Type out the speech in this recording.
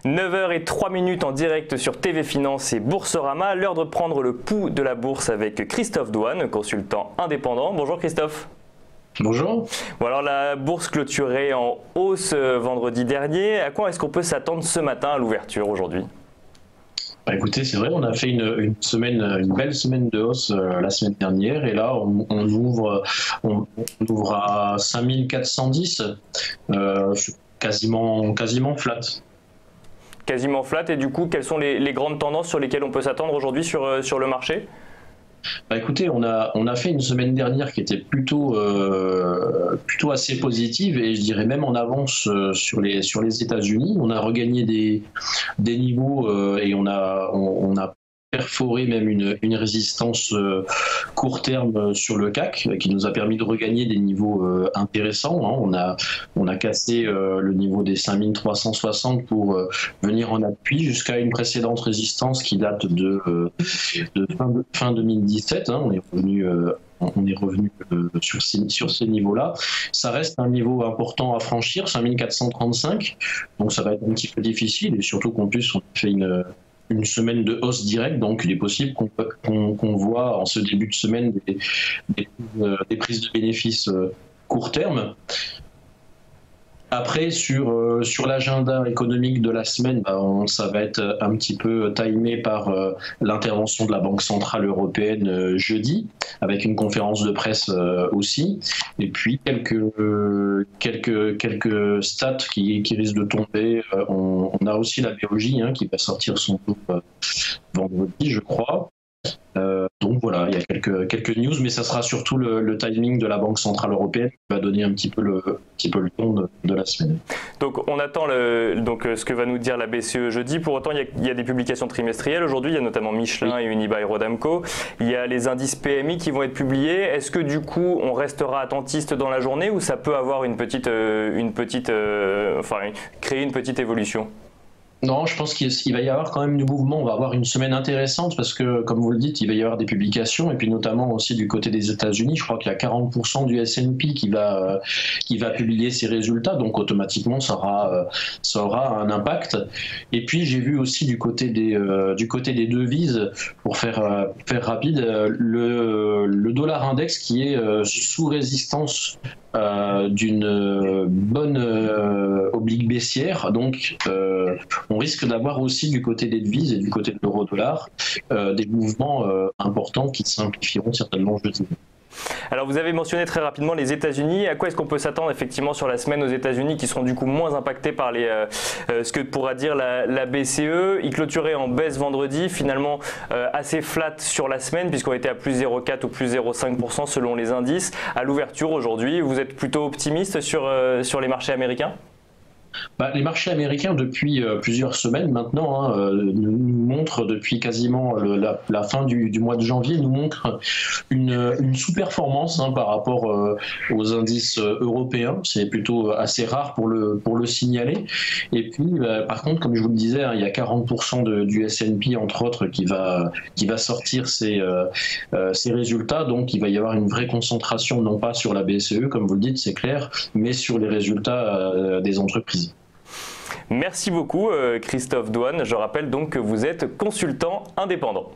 9h03 en direct sur TV Finance et Boursorama. L'heure de prendre le pouls de la bourse avec Christophe Douane, consultant indépendant. Bonjour Christophe. Bonjour. Bon alors la bourse clôturée en hausse vendredi dernier. À quoi est-ce qu'on peut s'attendre ce matin à l'ouverture aujourd'hui ? Écoutez, c'est vrai, on a fait une belle semaine de hausse la semaine dernière et là on ouvre à 5410, quasiment flat. Quasiment flat, et du coup quelles sont les grandes tendances sur lesquelles on peut s'attendre aujourd'hui sur le marché ? Écoutez, on a fait une semaine dernière qui était plutôt assez positive et je dirais même en avance sur les États-Unis. On a regagné des niveaux et on a perforé même une résistance court terme sur le CAC qui nous a permis de regagner des niveaux intéressants. On a cassé le niveau des 5360 pour venir en appui jusqu'à une précédente résistance qui date de fin 2017. On est revenu sur ces niveaux-là. Ça reste un niveau important à franchir, 5435. Donc ça va être un petit peu difficile et surtout qu'en plus on fait une semaine de hausse directe, donc il est possible qu'on voit en ce début de semaine des prises de bénéfices court terme. Après, sur l'agenda économique de la semaine, ça va être un petit peu timé par l'intervention de la Banque Centrale Européenne jeudi, avec une conférence de presse aussi, et puis quelques stats qui risquent de tomber. On a aussi la BOJ qui va sortir son taux vendredi, je crois. Donc voilà, il y a quelques news, mais ça sera surtout le timing de la Banque Centrale Européenne qui va donner un petit peu le ton de la semaine. Donc on attend ce que va nous dire la BCE jeudi. Pour autant, il y a des publications trimestrielles aujourd'hui. Il y a notamment Michelin et Unibail-Rodamco. Il y a les indices PMI qui vont être publiés. Est-ce que du coup, on restera attentiste dans la journée ou ça peut avoir créer une petite évolution ? Non, je pense qu'il va y avoir quand même du mouvement. On va avoir une semaine intéressante parce que, comme vous le dites, il va y avoir des publications et puis notamment aussi du côté des États-Unis. Je crois qu'il y a 40% du S&P qui va publier ses résultats, donc automatiquement ça aura un impact. Et puis j'ai vu aussi du côté des devises, pour faire rapide, le dollar index qui est sous résistance d'une bonne oblique baissière, donc on risque d'avoir aussi du côté des devises et du côté de l'euro-dollar des mouvements importants qui simplifieront certainement jeudi. Alors vous avez mentionné très rapidement les États-Unis. À quoi est-ce qu'on peut s'attendre effectivement sur la semaine aux États-Unis qui seront du coup moins impactés par ce que pourra dire la BCE? Ils clôturaient en baisse vendredi, finalement assez flat sur la semaine puisqu'on était à plus 0,4 ou plus 0,5% selon les indices. À l'ouverture aujourd'hui, vous êtes plutôt optimiste sur les marchés américains ? Les marchés américains, depuis plusieurs semaines maintenant, nous montrent, depuis quasiment la fin du mois de janvier, nous montrent une sous-performance par rapport aux indices européens. C'est plutôt assez rare pour le signaler. Et puis, par contre, comme je vous le disais, il y a 40% du S&P, entre autres, qui va sortir ses résultats. Donc, il va y avoir une vraie concentration, non pas sur la BCE, comme vous le dites, c'est clair, mais sur les résultats des entreprises. Merci beaucoup Christophe Douane. Je rappelle donc que vous êtes consultant indépendant.